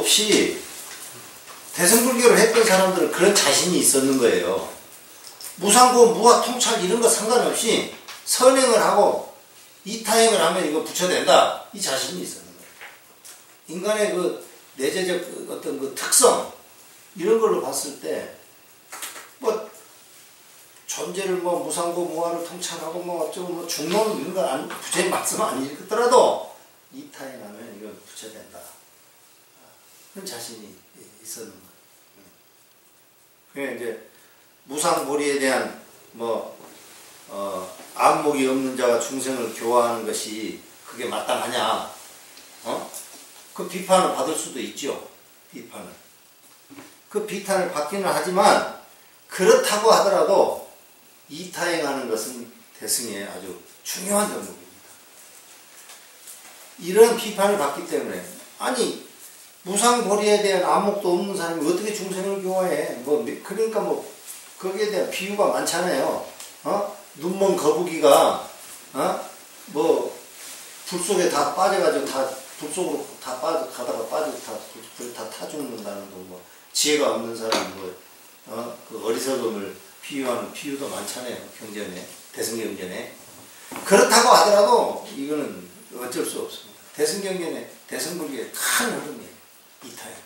상관없이 대승불교를 했던 사람들은 그런 자신이 있었는 거예요. 무상고, 무아, 통찰 이런 거 상관없이 선행을 하고 이타행을 하면 이거 부처된다. 이 자신이 있었는 거예요. 인간의 그 내재적 어떤 그 특성 이런 걸로 봤을 때 뭐 존재를 뭐 무상고, 무아를 통찰하고 뭐 어쩌고 뭐 중론 이런 거 부처님 말씀 안 읽더라도 이타행하면 이건 부처된다. 그런 자신이 있었는 거예요. 그게 이제 무상보리에 대한 뭐 안목이 없는 자가 중생을 교화하는 것이 그게 마땅하냐? 그 비판을 받을 수도 있죠. 비판을. 그 비판을 받기는 하지만 그렇다고 하더라도 이타행하는 것은 대승의 아주 중요한 덕목입니다. 이런 비판을 받기 때문에 아니 무상보리에 대한 안목도 없는 사람이 어떻게 중생을 교화해? 그러니까 거기에 대한 비유가 많잖아요. 눈먼 거북이가 불 속에 다 빠져가지고 불 속으로 다 가다가 불에 다 타 죽는다는 거 지혜가 없는 사람 그 어리석음을 비유하는 비유도 많잖아요. 경전에 대승경전에. 그렇다고 하더라도 이거는 어쩔 수 없습니다. 대승경전에 대승불교의 큰 흐름이에요. 이타예요.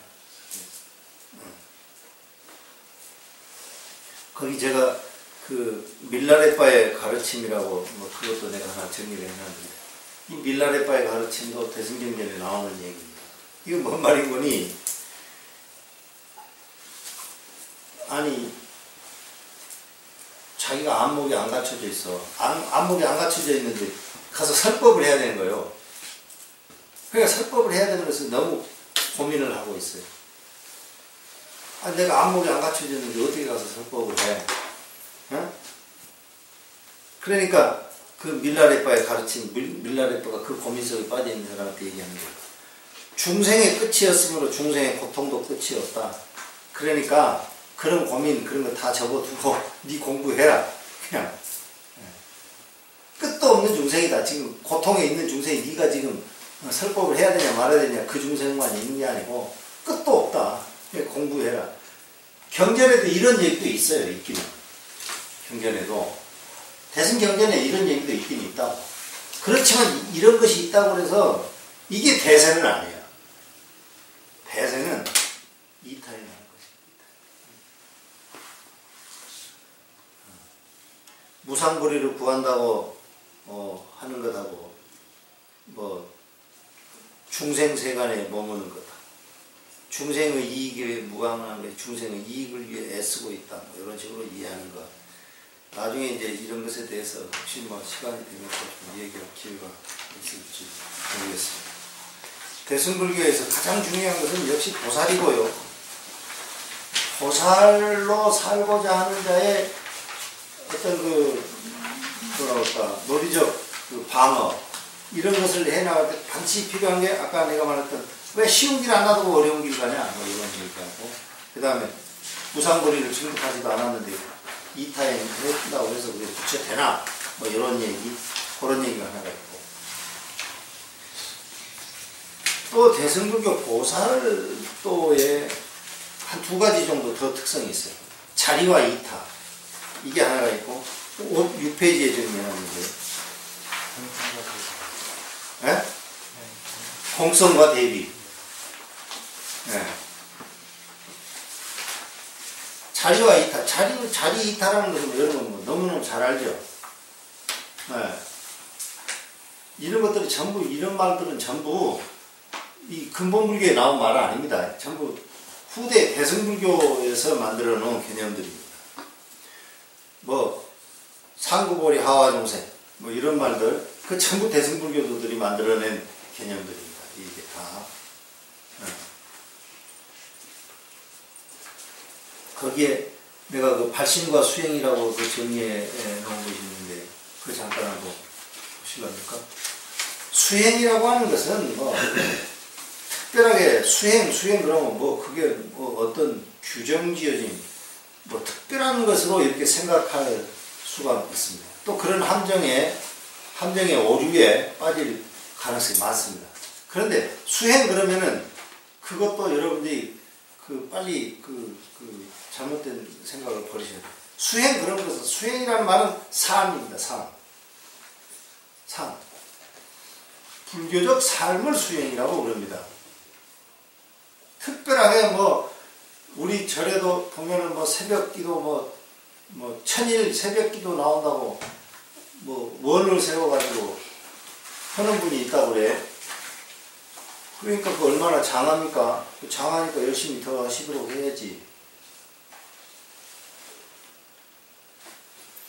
거기 제가 그 밀라레파의 가르침이라고 그것도 내가 하나 정리를 해놨는데 이 밀라레파의 가르침도 대승경전에 나오는 얘기입니다. 이거 뭔 말인 거니? 아니 자기가 안목이 안 갖춰져 있어. 안목이 안 갖춰져 있는데 가서 설법을 해야 되는 거예요. 그러니까 설법을 해야 되는 것을 너무 고민을 하고 있어요. 아니 내가 안목이 안 갖춰졌는데 어떻게 가서 설법을 해? 그러니까 그 밀라레파의 가르침, 밀라레파가 그 고민 속에 빠져있는 사람한테 얘기하는 거예요. 중생의 끝이었으므로 중생의 고통도 끝이 없다. 그러니까 그런 고민 그런 거 다 접어두고 네 공부해라. 그냥 끝도 없는 중생이다. 지금 고통에 있는 중생이 네가 지금 설법을 해야 되냐 말아야 되냐 그 중생만 있는 게 아니고 끝도 없다. 그냥 공부해라. 경전에도 이런 얘기도 있어요. 있기는. 경전에도 대승경전에 이런 얘기도 있긴 있다고. 그렇지만 이런 것이 있다고 해서 이게 대세는 아니에요. 대세는 이타에 무상보리를 구한다고 하는 것하고 중생세간에 머무는 거다. 중생의 이익에 무관한 게 중생의 이익을 위해 애쓰고 있다. 이런 식으로 이해하는 것. 나중에 이제 이런 것에 대해서 혹시 시간이 되면 좀 얘기할 기회가 있을지 모르겠습니다. 대승불교에서 가장 중요한 것은 역시 보살이고요. 보살로 살고자 하는 자의 어떤 논리적 방어 이런 것을 해나갈 때 반드시 필요한 게 아까 내가 말했던 왜 쉬운 길 안 놔두고 어려운 길 가냐 이런 얘기하고 그 다음에 무상보리를 증득하지도 않았는데 이타행 했다고 해서 그게 부처 되나 이런 얘기 그런 얘기가 하나가 있고 또 대승불교 보살도에 한 두 가지 정도 더 특성이 있어요. 자리와 이타 이게 하나가 있고 6페이지에 정리하는데 공성과 대비. 자리와 이타. 자리 이타라는 것은 여러분 너무너무 잘 알죠. 이런 것들이 전부 이런 말들은 전부 이 근본불교에 나온 말은 아닙니다. 전부 후대 대승불교에서 만들어 놓은 개념들입니다. 상구보리 하와종생 이런 말들 그 전부 대승불교도들이 만들어낸 개념들입니다. 이게 다 거기에 내가 그 발심과 수행이라고 그 정리해 놓은 것이 있는데 그 잠깐 한번 보실랍니까? 수행이라고 하는 것은 특별하게 수행 그러면 그게 어떤 규정지어진 특별한 것으로 이렇게 생각할 수가 있습니다. 또 그런 함정의 오류에 빠질 가능성이 많습니다. 그런데 수행 그러면은 그것도 여러분들이 빨리 잘못된 생각을 버리셔야 돼요. 수행 그런 것은 수행이라는 말은 삶입니다. 삶. 불교적 삶을 수행이라고 그럽니다. 특별하게 우리 절에도 보면은 새벽 기도 천일 새벽 기도 나온다고 원을 세워가지고 하는 분이 있다고 그래. 그러니까 얼마나 장합니까? 장하니까 열심히 더 하시도록 해야지.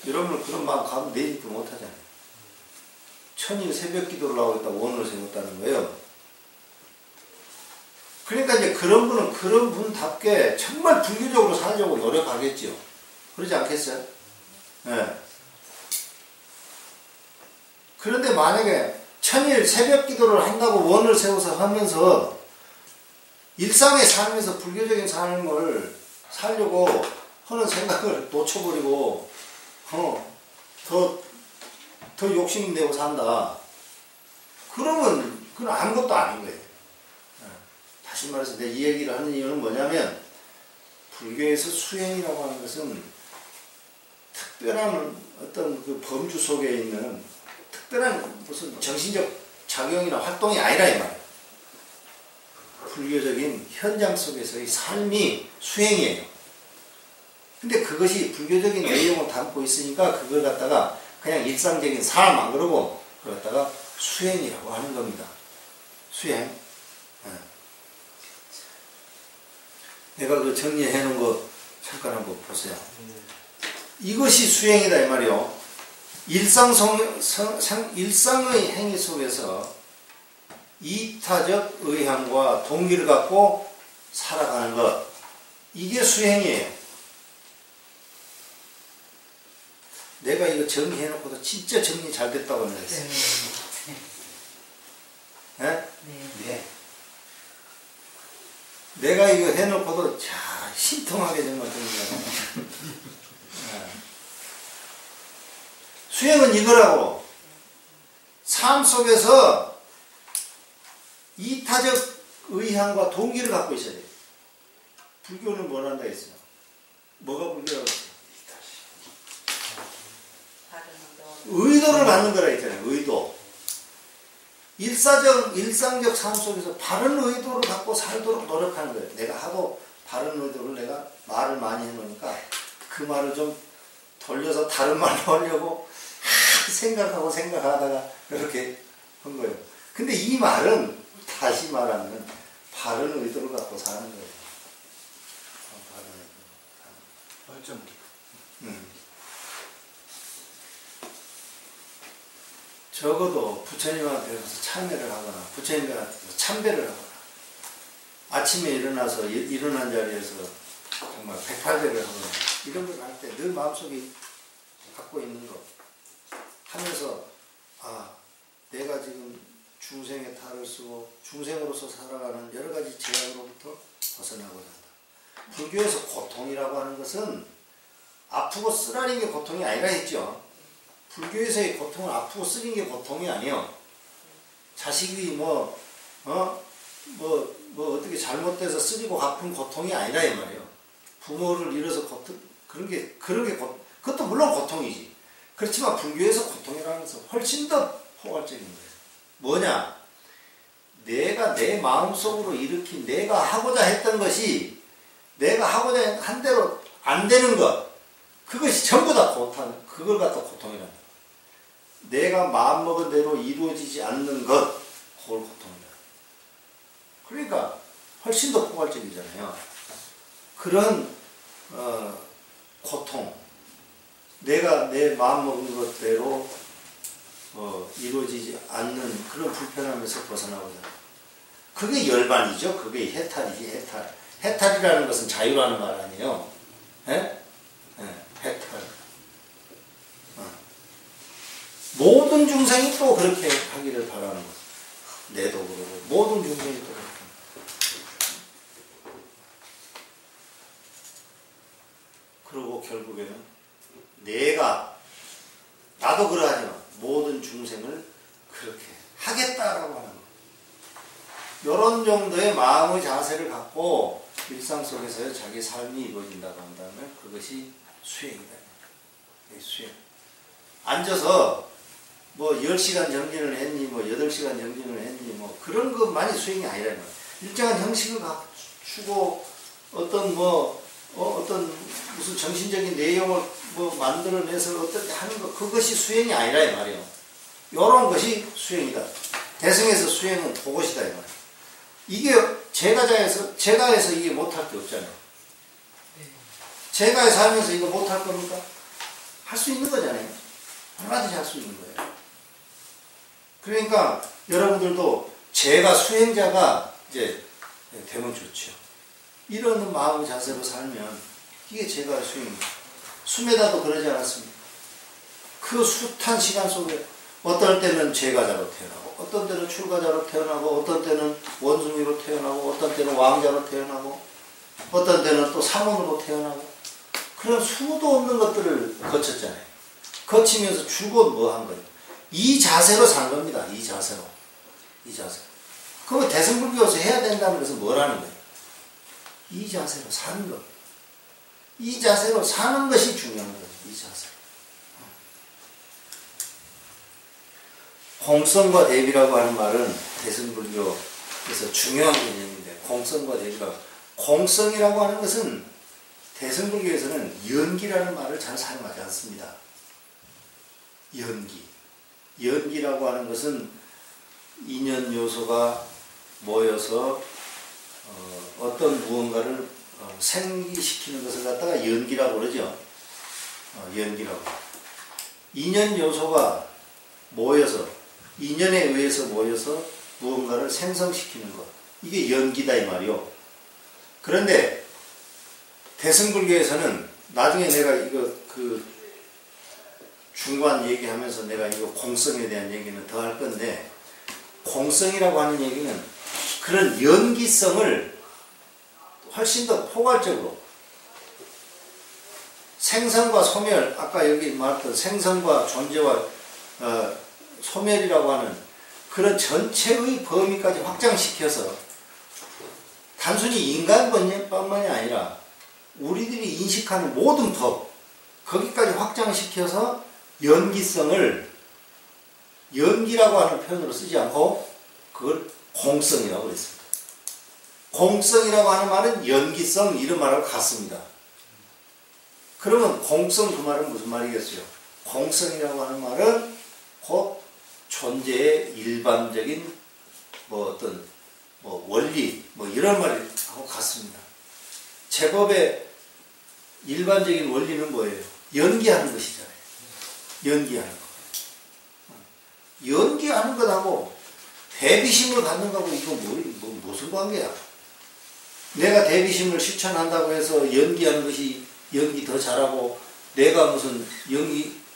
여러분은 그런 마음 가면 내일도 못하잖아요. 천일 새벽 기도를 나오겠다고 원을 세웠다는 거예요. 그러니까 이제 그런 분은 그런 분답게 정말 불교적으로 살려고 노력하겠죠. 그러지 않겠어요? 네. 그런데 만약에 천일 새벽 기도를 한다고 원을 세워서 하면서 일상의 삶에서 불교적인 삶을 살려고 하는 생각을 놓쳐버리고 더 욕심 내고 산다. 그러면 그건 아무것도 아닌 거예요. 다시 말해서 내가 이 얘기를 하는 이유는 뭐냐면 불교에서 수행이라고 하는 것은 특별한 어떤 그 범주 속에 있는 특별한 무슨 정신적 작용이나 활동이 아니라 이 말이에요. 불교적인 현장 속에서의 삶이 수행이에요. 근데 그것이 불교적인 내용을 담고 있으니까 그걸 갖다가 그냥 일상적인 삶 안 그러고 그걸 갖다가 수행이라고 하는 겁니다. 수행. 내가 정리해 놓은 거 잠깐 한번 보세요. 이것이 수행이다 이 말이요. 일상의 행위 속에서 이타적 의향과 동기를 갖고 살아가는 것, 이게 수행이에요. 내가 이거 정리해놓고도 진짜 정리 잘 됐다고 생각했어요. 네? 네. 내가 이거 해놓고도 신통하게 정말 정리하고. 수행은 이거라고. 삶 속에서 이타적 의향과 동기를 갖고 있어야 돼요. 불교는 뭘 한다 했어요? 뭐가 불교라고 했어요? 의도를 갖는 거라 했잖아요. 의도. 일상적 삶 속에서 바른 의도를 갖고 살도록 노력하는 거예요. 내가 하도 바른 의도를 내가 말을 많이 해놓으니까 그 말을 좀 돌려서 다른 말로 하려고 생각하다가 이렇게 한 거예요. 근데 이 말은 다시 말하면 바른 의도를 갖고 사는 거예요. 바른 의도. 적어도 부처님한테 가서 참회를 하거나 부처님한테 참배를 하거나 아침에 일어나서 일어난 자리에서 정말 108배를 하거나 이런 걸 할 때 늘 마음속에 갖고 있는 거 하면서 내가 지금 중생의 탈을 쓰고 중생으로서 살아가는 여러 가지 제약으로부터 벗어나고자 한다. 불교에서 고통이라고 하는 것은 아프고 쓰라린 게 고통이 아니라 했죠. 불교에서의 고통은 아프고 쓰린 게 고통이 아니에요. 자식이 어떻게 잘못돼서 쓰리고 아픈 고통이 아니라 이 말이에요. 부모를 잃어서 그것도 물론 고통이지. 그렇지만 불교에서 고통이라는 것은 훨씬 더 포괄적인 거예요. 뭐냐? 내가 내 마음속으로 일으킨 내가 하고자 했던 것이 내가 하고자 한 대로 안 되는 것, 그것이 전부 다 그걸 갖다 고통이란다. 내가 마음먹은 대로 이루어지지 않는 것, 그걸 고통이다. 그러니까 훨씬 더 포괄적이잖아요. 그런 고통, 내가 내 마음먹은 것대로 이루어지지 않는 그런 불편함에서 벗어나고자 한다. 그게 열반이죠. 그게 해탈이지, 해탈. 해탈이라는 것은 자유라는 말 아니에요. 해탈. 모든 중생이 또 그렇게 하기를 바라는 것. 내도 그러고 모든 중생이 또 그렇게. 그리고 결국에는 나도 그러하지만 모든 중생을 그렇게 하겠다라고 하는 것. 요런 정도의 마음의 자세를 갖고 일상 속에서 자기 삶이 이루어진다고 한다면 그것이 수행이다. 수행. 앉아서 뭐 10시간 정진을 했니, 뭐 8시간 정진을 했니, 뭐 그런 것만이 수행이 아니라는 거예요. 일정한 형식을 갖추고 어떤 어떤 무슨 정신적인 내용을 뭐 만들어내서 어떻게 하는 것, 그것이 수행이 아니라 이 말이에요. 요런 것이 수행이다. 대승에서 수행은 도것이다 이 말이에요. 이게 제가에서 이게 못할 게 없잖아요. 제가에 살면서 이거 못할 겁니까? 할 수 있는 거잖아요. 얼마든지 할 수 있는 거예요. 그러니까 여러분들도 제가 수행자가 이제 되면 좋죠. 이런 마음의 자세로 살면 이게 제가 수행입니다. 수메다도 그러지 않았습니까? 그 숱한 시간 속에 어떨 때는 제가자로 태어나고 어떤 때는 출가자로 태어나고 어떤 때는 원숭이로 태어나고 어떤 때는 왕자로 태어나고 어떤 때는 또 사문으로 태어나고 그런 수도 없는 것들을 거쳤잖아요. 거치면서 죽어 뭐 한 거예요. 이 자세로 산 겁니다. 이 자세로. 이 자세로. 그거 대승불교에서 해야 된다는 것은 뭐라는 거예요? 이 자세로 사는 것. 이 자세로 사는 것이 중요한 거죠. 이 자세로. 공성과 대비라고 하는 말은 대승불교에서 중요한 개념인데 공성과 대비라고. 공성이라고 하는 것은 대승불교에서는 연기라는 말을 잘 사용하지 않습니다. 연기. 연기라고 하는 것은 인연 요소가 모여서 어떤 무언가를 생기시키는 것을 갖다가 연기라고 그러죠. 연기라고. 인연 요소가 모여서 인연에 의해서 모여서 무언가를 생성시키는 것. 이게 연기다 이 말이요. 그런데 대승불교에서는 나중에 내가 이거 중간 얘기하면서 내가 이거 공성에 대한 얘기는 더 할 건데 공성이라고 하는 얘기는 그런 연기성을 훨씬 더 포괄적으로 생성과 소멸, 아까 여기 말했던 생성과 존재와 소멸이라고 하는 그런 전체의 범위까지 확장시켜서 단순히 인간뿐만이 아니라 우리들이 인식하는 모든 법 거기까지 확장시켜서 연기성을 연기라고 하는 표현으로 쓰지 않고 그걸 공성이라고 그랬습니다. 공성이라고 하는 말은 연기성 이런 말하고 같습니다. 그러면 공성 그 말은 무슨 말이겠어요? 공성이라고 하는 말은 곧 존재의 일반적인 어떤 원리 이런 말하고 같습니다. 제법의 일반적인 원리는 뭐예요? 연기하는 것이잖아요. 연기하는 것. 연기하는 것하고 대비심을 갖는 거하고 이거 무슨 관계야? 내가 대비심을 실천한다고 해서 연기하는 것이 연기 더 잘하고 내가 무슨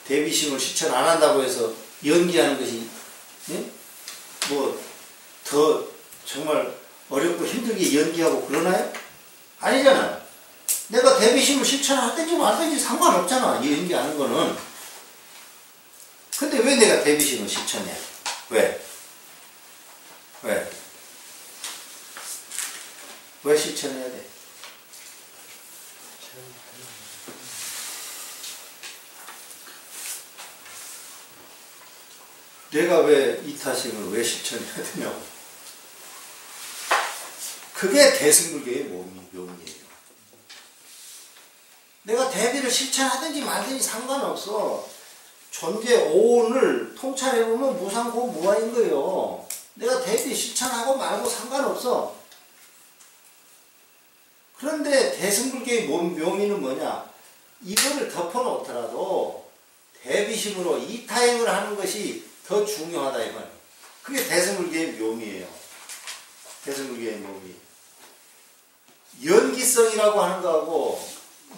대비심을 실천 안 한다고 해서 연기하는 것이 더 정말 어렵고 힘들게 연기하고 그러나요? 아니잖아. 내가 대비심을 실천하든지 말든지 상관없잖아. 연기하는 거는. 근데 왜 내가 대비심을 실천해? 왜? 왜 실천해야 돼? 내가 왜 이타심을 왜 실천해야 되냐고. 그게 대승불교의 묘미예요. 내가 대비를 실천하든지 말든지 상관없어. 존재 오온을 통찰해보면 무상고 무아인 거예요. 내가 대비 실천하고 말고 상관없어. 그런데 대승불교의 묘미는 뭐냐? 이거를 덮어놓더라도 대비심으로 이타행을 하는 것이 더 중요하다 이 말이에요. 그게 대승불교의 묘미예요. 대승불교의 묘미. 연기성이라고 하는 거하고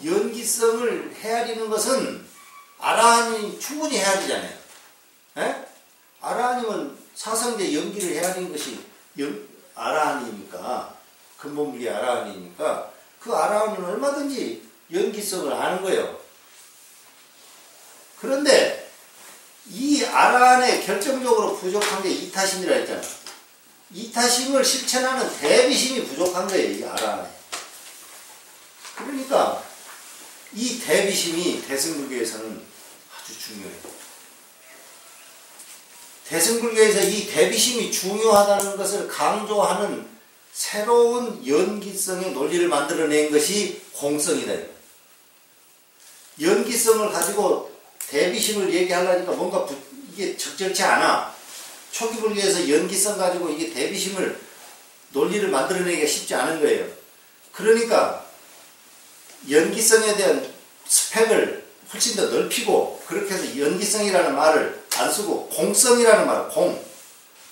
연기성을 헤아리는 것은 아라한이 충분히 헤아리잖아요. 에? 아라한이면 사성제 연기를 헤아리는 것이 아라한이니까 근본무기 아라한이니까 그 아라한은 얼마든지 연기성을 아는 거예요. 그런데 이 아라한에 결정적으로 부족한 게 이타심이라 했잖아. 이타심을 실천하는 대비심이 부족한 거예요. 이 알 안에. 그러니까 이 대비심이 대승불교에서는 아주 중요해요. 대승불교에서 이 대비심이 중요하다는 것을 강조하는 새로운 연기성의 논리를 만들어낸 것이 공성이다. 연기성을 가지고 대비심을 얘기하려니까 뭔가 이게 적절치 않아. 초기 불교에서 연기성 가지고 이게 대비심을 논리를 만들어내기가 쉽지 않은 거예요. 그러니까 연기성에 대한 스펙을 훨씬 더 넓히고 그렇게 해서 연기성이라는 말을 안 쓰고 공성이라는 말,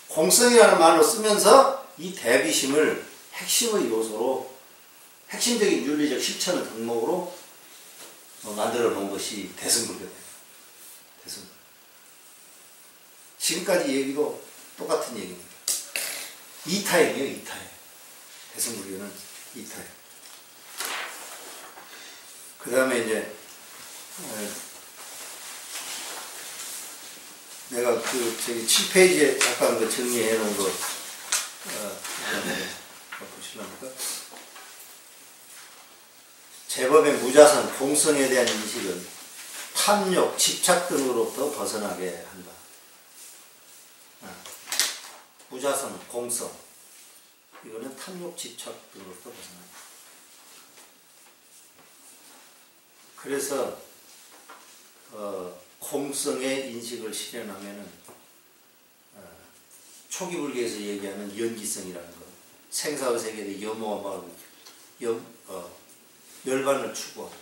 공성이라는 말로 쓰면서 이 대비심을 핵심의 요소로 핵심적인 윤리적 실천을 덕목으로 만들어 놓은 것이 대승불교예요. 대승불교. 지금까지 얘기도 똑같은 얘기입니다. 이타임이에요, 이타임. 대승불교는 이타임. 그 다음에 이제 내가 저기 7페이지에 잠깐 정리해 놓은 거 보실랍니까? 제법의 무자성, 공성에 대한 인식은 탐욕, 집착 등으로부터 벗어나게 한다. 무자성, 공성 이거는 탐욕, 집착 등으로부터 벗어난다. 그래서 공성의 인식을 실현하면은 초기 불교에서 얘기하는 연기성이라는 것, 생사의 세계의 염오와 마음을 열반을 추구하고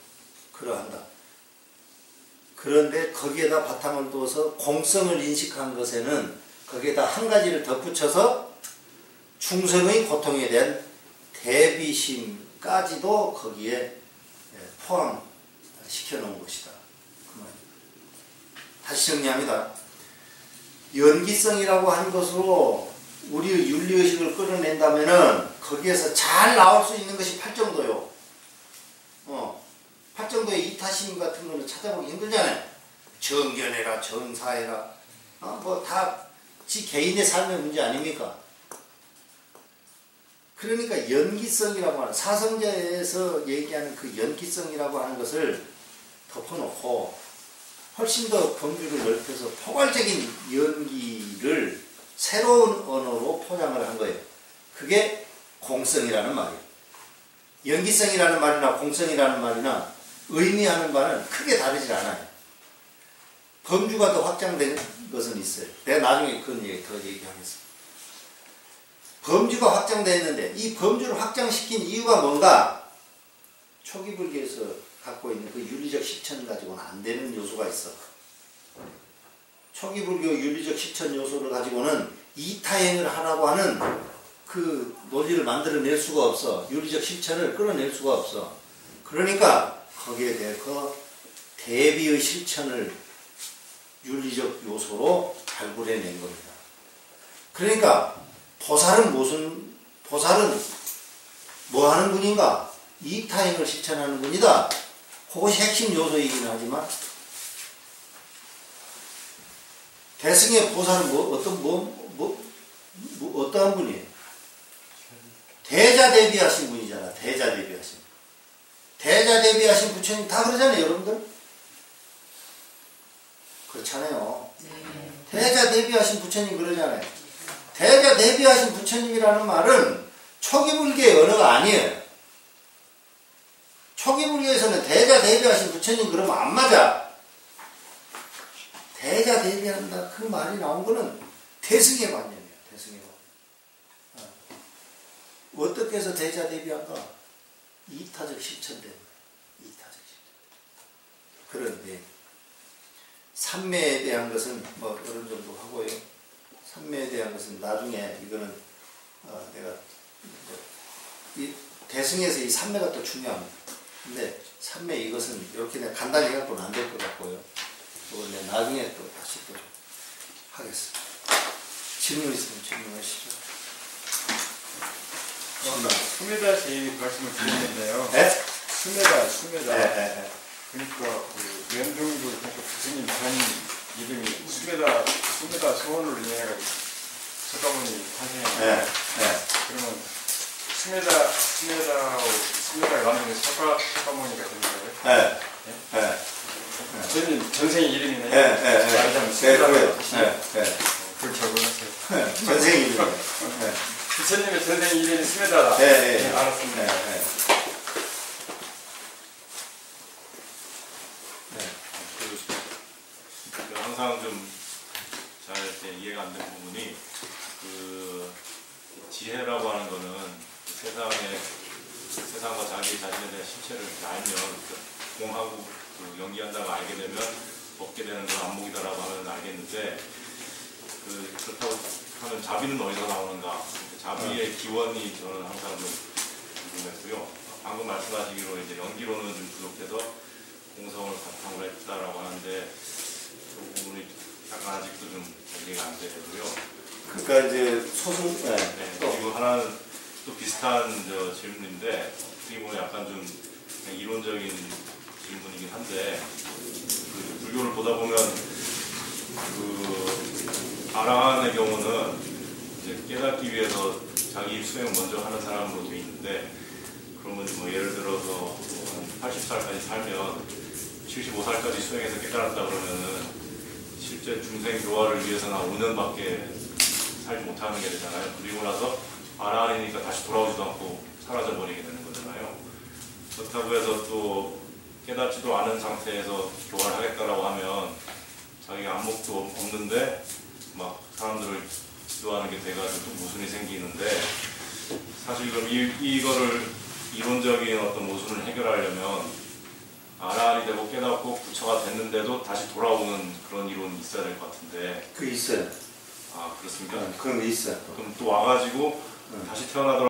그러한다. 그런데 거기에다 바탕을 두어서 공성을 인식한 것에는 거기에다 한 가지를 덧붙여서 중생의 고통에 대한 대비심까지도 거기에 포함시켜 놓은 것이다. 그 말입니다. 다시 정리합니다. 연기성이라고 한 것으로 우리의 윤리의식을 끌어낸다면은 거기에서 잘 나올 수 있는 것이 팔정도요. 팔정도의 이타심 같은 거는 찾아보기 힘들잖아요. 정견해라, 정사해라. 뭐 다 지 개인의 삶의 문제 아닙니까? 그러니까 연기성이라고 하는, 사성제에서 얘기하는 그 연기성이라고 하는 것을 덮어놓고 훨씬 더 범주를 넓혀서 포괄적인 연기를 새로운 언어로 포장을 한 거예요. 그게 공성이라는 말이에요. 연기성이라는 말이나 공성이라는 말이나 의미하는 바는 크게 다르지 않아요. 범주가 더 확장된 것은 있어요. 내가 나중에 그건 더 얘기하겠습니다. 범주가 확장됐는데 이 범주를 확장시킨 이유가 뭔가? 초기 불교에서 갖고 있는 그 윤리적 실천 가지고는 안 되는 요소가 있어. 초기 불교 윤리적 실천 요소를 가지고는 이타행을 하라고 하는 그 논리를 만들어낼 수가 없어. 윤리적 실천을 끌어낼 수가 없어. 그러니까 거기에 대해서 대비의 실천을 윤리적 요소로 발굴해낸 겁니다. 그러니까 보살은 뭐 하는 분인가? 이타행을 실천하는 분이다. 그것이 핵심 요소이긴 하지만 대승의 보살은 어떠한 분이에요? 대자대비하신 분이잖아. 대자대비하신 부처님 다 그러잖아요, 여러분들. 그렇잖아요. 대자대비하신 부처님 그러잖아요. 대자대비하신 부처님이라는 말은 초기 불교의 언어가 아니에요. 초기 불교에서는 대자대비하신 부처님 그러면 안 맞아. 대자대비한다 그 말이 나온 거는 대승의 관념이에요. 대승의 관념. 어떻게 해서 대자대비한가? 이타적 실천 때문에. 이타적 실천. 그런데 삼매에 대한 것은 뭐 어느 정도 하고요. 삼매에 대한 것은 나중에 이거는 내가 이 대승에서 이 삼매가 또 중요합니다. 근데 삼매 이것은 이렇게 내가 간단히 해갖고는 안 될 것 같고요. 그건 내가 나중에 또 다시 또 하겠습니다. 질문 있으면 질문하시죠. 수메다에 대해 말씀을 드리는데요. 네? 수메다. 네. 그러니까 그 연종도 교수님 전 이름이 수메다 소원을 인해가지고 석가모니 탄생했는데 예, 예. 그러면 스메다의 완전히 석가모니가 되는 거예요? 예, 예. 전생 이름이네. 예, 예, 예. 말하자면 예, 스메다가 그래요. 뜻이 예, 예. 그렇게 알고 있어요. 전생 이름. 예, 부처님의 전생 이름이 스메다다. 예, 예. 네, 알았습니다. 예, 예. 그 항상 좀 잘 이해가 안 되는 부분이 그 지혜라고 하는 거는 세상과 자기 자신에 대한 실체를 이렇게 알면 공하고 그 연기한다고 알게 되면 얻게 되는 건 안목이다라고 하면 알겠는데 그렇다고 하면 자비는 어디서 나오는가? 자비의 기원이 저는 항상 좀 궁금했고요. 방금 말씀하시기로 이제 연기로는 좀 부족해서 공성을 바탕으로 했다라고 하는데 그 부분이 약간 아직도 좀 이해가 안 되고요. 그러니까 이제 소승, 예. 네, 그리고 하나는 또 비슷한 질문인데 어떻게 보면 약간 좀 그냥 이론적인 질문이긴 한데 그 불교를 보다 보면 그 아라한의 경우는 이제 깨닫기 위해서 자기 수행을 먼저 하는 사람으로 되어 있는데 그러면 뭐 예를 들어서 한 80살까지 살면 75살까지 수행해서 깨달았다 그러면은 실제 중생 교화를 위해서는 한 5년밖에 살지 못하는 게 되잖아요. 그리고 나서 아라한이니까 다시 돌아오지도 않고 사라져버리게 되는 거잖아요. 그렇다고 해서 또 깨닫지도 않은 상태에서 교화를 하겠다라고 하면 자기가 안목도 없는데 막 사람들을 지도하는 게 돼가지고 또 모순이 생기는데 사실 그럼 이거를 이론적인 어떤 모순을 해결하려면 아라한이 되고 깨닫고 부처가 됐는데도 다시 돌아오는 그런 이론이 있어야 될 것 같은데 그 있어요. 아 그렇습니까? 그런 게 있어요. 그럼 또 와가지고 다시 태어나더라도